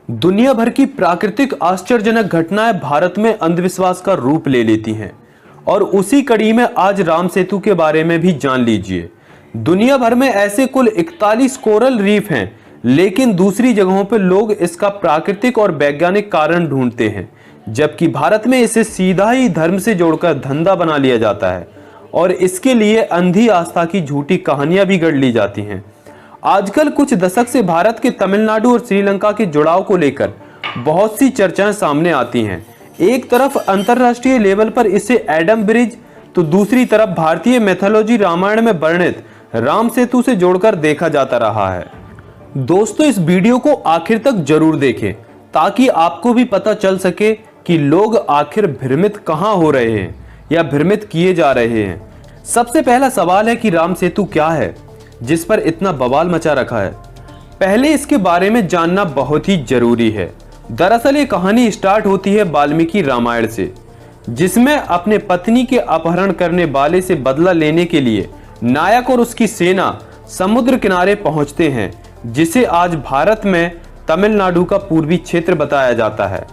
दुनिया भर की प्राकृतिक आश्चर्यजनक घटनाएं भारत में अंधविश्वास का रूप ले लेती हैं और उसी कड़ी में आज राम सेतु के बारे में भी जान लीजिए। दुनिया भर में ऐसे कुल 41 कोरल रीफ हैं, लेकिन दूसरी जगहों पर लोग इसका प्राकृतिक और वैज्ञानिक कारण ढूंढते हैं, जबकि भारत में इसे सीधा ही धर्म से जोड़कर धंधा बना लिया जाता है और इसके लिए अंधी आस्था की झूठी कहानियां भी गढ़ ली जाती हैं। आजकल कुछ दशक से भारत के तमिलनाडु और श्रीलंका के जुड़ाव को लेकर बहुत सी चर्चाएं सामने आती हैं। एक तरफ अंतर्राष्ट्रीय लेवल पर इसे एडम ब्रिज, तो दूसरी तरफ भारतीय मैथोलॉजी रामायण में वर्णित राम सेतु से जोड़कर देखा जाता रहा है। दोस्तों, इस वीडियो को आखिर तक जरूर देखें ताकि आपको भी पता चल सके कि लोग आखिर भ्रमित कहां हो रहे हैं या भ्रमित किए जा रहे हैं। सबसे पहला सवाल है कि राम सेतु क्या है, जिस पर इतना बवाल मचा रखा है। पहले इसके बारे में जानना बहुत ही जरूरी है। दरअसल ये कहानी स्टार्ट होती है वाल्मीकि रामायण से, जिसमें अपने पत्नी के अपहरण करने वाले से बदला लेने के लिए नायक और उसकी सेना समुद्र किनारे पहुंचते हैं, जिसे आज भारत में तमिलनाडु का पूर्वी क्षेत्र बताया जाता है,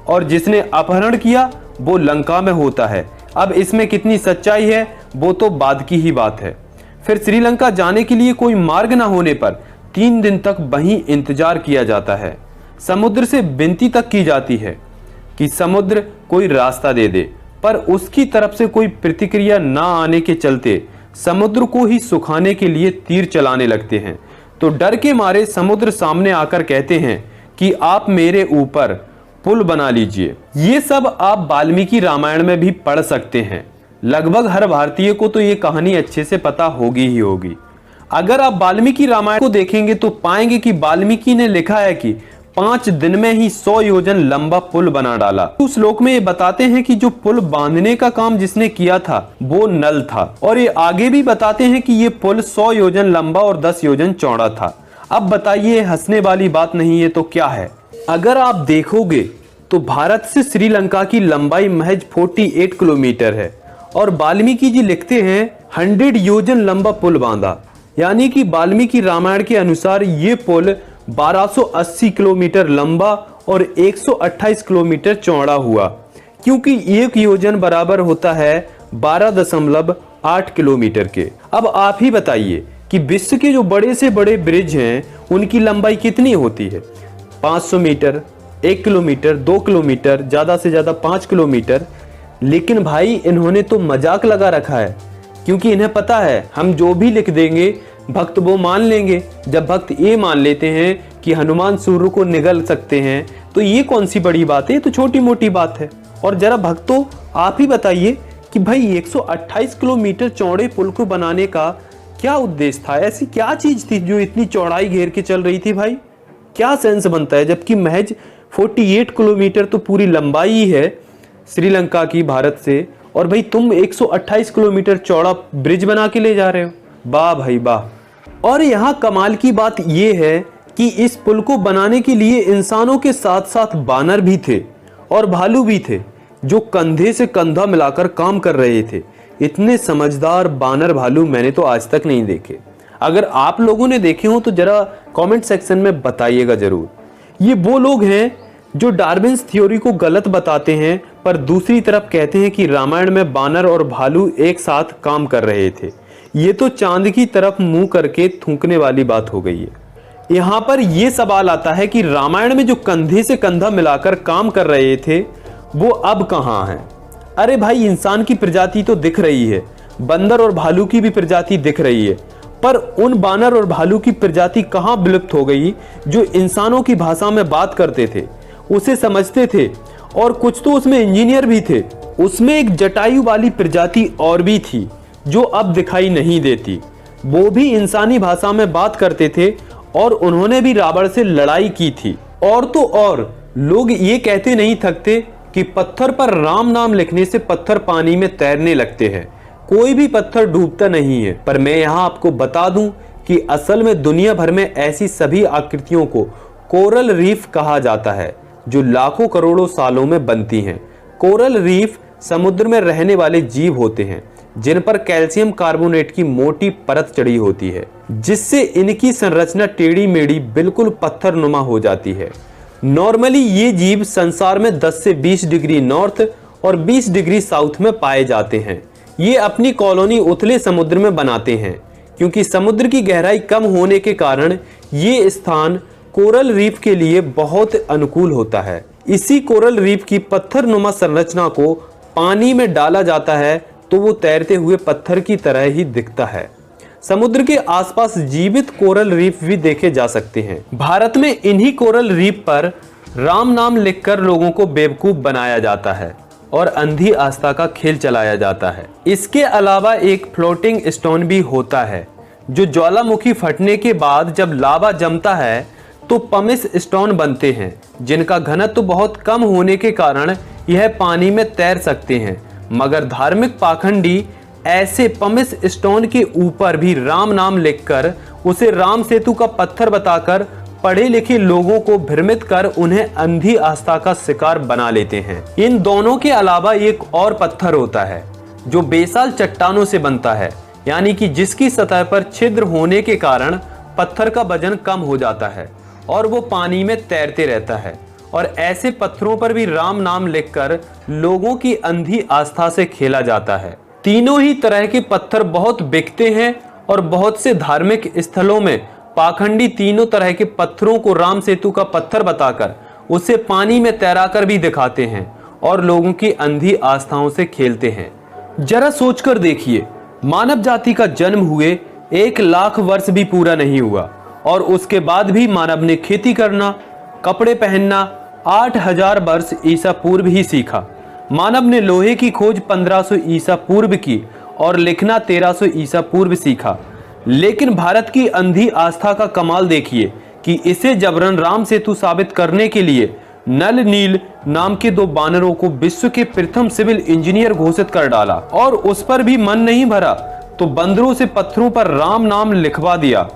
और जिसने अपहरण किया वो लंका में होता है। अब इसमें कितनी सच्चाई है वो तो बाद की ही बात है। फिर श्रीलंका जाने के लिए कोई मार्ग न होने पर 3 दिन तक वहीं इंतजार किया जाता है। समुद्र से विनती तक की जाती है कि समुद्र कोई रास्ता दे दे, पर उसकी तरफ से कोई प्रतिक्रिया न आने के चलते समुद्र को ही सुखाने के लिए तीर चलाने लगते हैं। तो डर के मारे समुद्र सामने आकर कहते हैं कि आप मेरे ऊपर पुल बना लीजिए। ये सब आप वाल्मीकि रामायण में भी पढ़ सकते हैं। लगभग हर भारतीय को तो ये कहानी अच्छे से पता होगी ही होगी। अगर आप वाल्मीकि रामायण को देखेंगे तो पाएंगे कि वाल्मीकि ने लिखा है कि 5 दिन में ही 100 योजन लंबा पुल बना डाला। उस श्लोक में ये बताते हैं कि जो पुल बांधने का काम जिसने किया था वो नल था, और ये आगे भी बताते हैं कि ये पुल 100 योजन लंबा और 10 योजन चौड़ा था। अब बताइए, हंसने वाली बात नहीं है तो क्या है? अगर आप देखोगे तो भारत से श्रीलंका की लंबाई महज 48 किलोमीटर है और वाल्मीकि जी लिखते हैं 100 योजन लंबा पुल बांधा, यानी कि वाल्मीकि रामायण के अनुसार ये पुल 1280 किलोमीटर लंबा और 128 किलोमीटर चौड़ा हुआ, क्योंकि 1 योजन बराबर होता है 12.8 किलोमीटर के। अब आप ही बताइए कि विश्व के जो बड़े से बड़े ब्रिज हैं उनकी लंबाई कितनी होती है? 500 मीटर, 1 किलोमीटर, 2 किलोमीटर, ज्यादा से ज्यादा 5 किलोमीटर। लेकिन भाई इन्होंने तो मजाक लगा रखा है, क्योंकि इन्हें पता है हम जो भी लिख देंगे भक्त वो मान लेंगे। जब भक्त ये मान लेते हैं कि हनुमान सूर्य को निगल सकते हैं तो ये कौन सी बड़ी बात है, ये तो छोटी मोटी बात है। और जरा भक्तों आप ही बताइए कि भाई 128 किलोमीटर चौड़े पुल को बनाने का क्या उद्देश्य था? ऐसी क्या चीज थी जो इतनी चौड़ाई घेर के चल रही थी? भाई क्या सेंस बनता है, जबकि महज 48 किलोमीटर तो पूरी लंबाई ही है श्रीलंका की भारत से, और भाई तुम 128 किलोमीटर चौड़ा ब्रिज बना के ले जा रहे हो। वाह भाई वाह। और यहाँ कमाल की बात यह है कि इस पुल को बनाने के लिए इंसानों के साथ साथ बानर भी थे और भालू भी थे, जो कंधे से कंधा मिलाकर काम कर रहे थे। इतने समझदार बानर भालू मैंने तो आज तक नहीं देखे। अगर आप लोगों ने देखे हो तो जरा कमेंट सेक्शन में बताइएगा जरूर। ये वो लोग हैं जो डार्विन्स थ्योरी को गलत बताते हैं, पर दूसरी तरफ कहते हैं कि रामायण में बानर और भालू एक साथ काम कर रहे थे। ये तो चांद की तरफ मुंह करके थूकने वाली बात हो गई है। यहाँ पर यह सवाल आता है कि रामायण में जो कंधे से कंधा मिलाकर काम कर रहे थे वो अब कहाँ हैं? अरे भाई, इंसान की प्रजाति तो दिख रही है, बंदर और भालू की भी प्रजाति दिख रही है, पर उन बानर और भालू की प्रजाति कहाँ विलुप्त हो गई जो इंसानों की भाषा में बात करते थे, उसे समझते थे, और कुछ तो उसमें इंजीनियर भी थे। उसमें एक जटायु वाली प्रजाति और भी थी जो अब दिखाई नहीं देती। वो भी इंसानी भाषा में बात करते थे और उन्होंने भी रावण से लड़ाई की थी। और तो और लोग ये कहते नहीं थकते कि पत्थर पर राम नाम लिखने से पत्थर पानी में तैरने लगते हैं। कोई भी पत्थर डूबता नहीं है। पर मैं यहाँ आपको बता दूं कि असल में दुनिया भर में ऐसी सभी आकृतियों को कोरल रीफ कहा जाता है, जो लाखों करोड़ों सालों में बनती हैं। कोरल रीफ समुद्र में रहने वाले जीव होते हैं जिन पर कैल्शियम कार्बोनेट की मोटी परत चढ़ी होती है, जिससे इनकी संरचना टेढ़ी मेढ़ी बिल्कुल पत्थरनुमा हो जाती है। नॉर्मली ये जीव संसार में 10 से 20 डिग्री नॉर्थ और 20 डिग्री साउथ में पाए जाते हैं। ये अपनी कॉलोनी उथले समुद्र में बनाते हैं, क्योंकि समुद्र की गहराई कम होने के कारण ये स्थान कोरल रीफ के लिए बहुत अनुकूल होता है। इसी कोरल रीफ की पत्थरनुमा संरचना को पानी में डाला जाता है तो वो तैरते हुए पत्थर की तरह ही दिखता है। समुद्र के आसपास जीवित कोरल रीफ भी देखे जा सकते हैं। भारत में इन्हीं कोरल रीफ पर राम नाम लिखकर लोगों को बेवकूफ बनाया जाता है और अंधी आस्था का खेल चलाया जाता है। इसके अलावा एक फ्लोटिंग स्टोन भी होता है, जो ज्वालामुखी फटने के बाद जब लावा जमता है तो पमिस स्टोन बनते हैं, जिनका घनत्व बहुत कम होने के कारण यह पानी में तैर सकते हैं। मगर धार्मिक पाखंडी ऐसे पमिस स्टोन के ऊपर भी राम नाम लिखकर उसे राम सेतु का पत्थर बताकर पढ़े लिखे लोगों को भ्रमित कर उन्हें अंधी आस्था का शिकार बना लेते हैं। इन दोनों के अलावा एक और पत्थर होता है जो बेसाल चट्टानों से बनता है, यानी कि जिसकी सतह पर छिद्र होने के कारण पत्थर का वजन कम हो जाता है और वो पानी में तैरते रहता है। और ऐसे पत्थरों पर भी राम नाम लिखकर लोगों की अंधी आस्था से खेला जाता है। तीनों ही तरह के पत्थर बहुत बिकते हैं और बहुत से धार्मिक स्थलों में पाखंडी तीनों तरह के पत्थरों को राम सेतु का पत्थर बताकर उसे पानी में तैराकर भी दिखाते हैं और लोगों की अंधी आस्थाओं से खेलते हैं। जरा सोचकर देखिए, मानव जाति का जन्म हुए 1 लाख वर्ष भी पूरा नहीं हुआ और उसके बाद भी मानव ने खेती करना, कपड़े पहनना 8000 वर्ष ईसा पूर्व ही सीखा। मानव ने लोहे की खोज 1500 ईसा पूर्व की और लिखना 1300 ईसा पूर्व सीखा। लेकिन भारत की अंधी आस्था का कमाल देखिए कि इसे जबरन राम सेतु साबित करने के लिए नल नील नाम के 2 बानरों को विश्व के प्रथम सिविल इंजीनियर घोषित कर डाला और उस पर भी मन नहीं भरा तो बंदरों से पत्थरों पर राम नाम लिखवा दिया।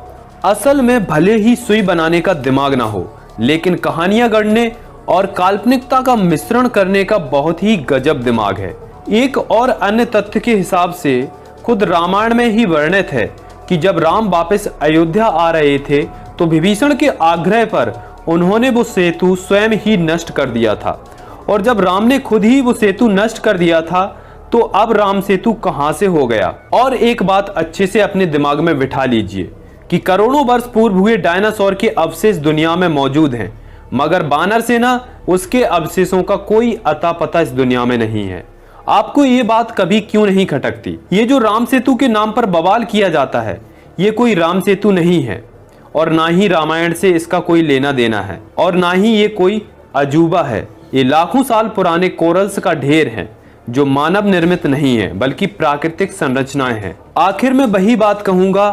असल में भले ही सुई बनाने का दिमाग ना हो, लेकिन कहानियां गढ़ने और काल्पनिकता का मिश्रण करने का बहुत ही गजब दिमाग है। एक और अन्य तथ्य के हिसाब से खुद रामायण में ही वर्णित है कि जब राम वापस अयोध्या आ रहे थे तो विभीषण के आग्रह पर उन्होंने वो सेतु स्वयं ही नष्ट कर दिया था। और जब राम ने खुद ही वो सेतु नष्ट कर दिया था तो अब राम सेतु कहां से हो गया। और एक बात अच्छे से अपने दिमाग में बिठा लीजिए कि करोड़ों वर्ष पूर्व हुए डायनासोर के अवशेष दुनिया में मौजूद हैं, मगर बानर सेना उसके अवशेषों का कोई अता पता इस दुनिया में नहीं है। आपको ये बात कभी क्यों नहीं खटकती? ये जो राम सेतु के नाम पर बवाल किया जाता है, ये कोई राम सेतु नहीं है और ना ही रामायण से इसका कोई लेना देना है और ना ही ये कोई अजूबा है। ये लाखों साल पुराने कोरल्स का ढेर है जो मानव निर्मित नहीं है बल्कि प्राकृतिक संरचनाएं हैं। आखिर में वही बात कहूंगा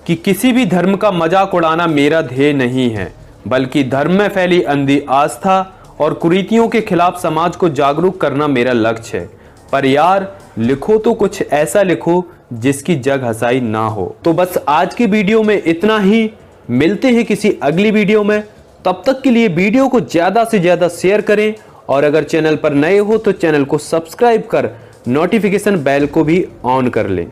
कि किसी भी धर्म का मजाक उड़ाना मेरा ध्येय नहीं है, बल्कि धर्म में फैली अंधी आस्था और कुरीतियों के खिलाफ समाज को जागरूक करना मेरा लक्ष्य है। पर यार, लिखो तो कुछ ऐसा लिखो जिसकी जग हंसाई ना हो। तो बस आज के वीडियो में इतना ही। मिलते हैं किसी अगली वीडियो में। तब तक के लिए वीडियो को ज्यादा से ज्यादा शेयर करें और अगर चैनल पर नए हो तो चैनल को सब्सक्राइब कर नोटिफिकेशन बेल को भी ऑन कर लें।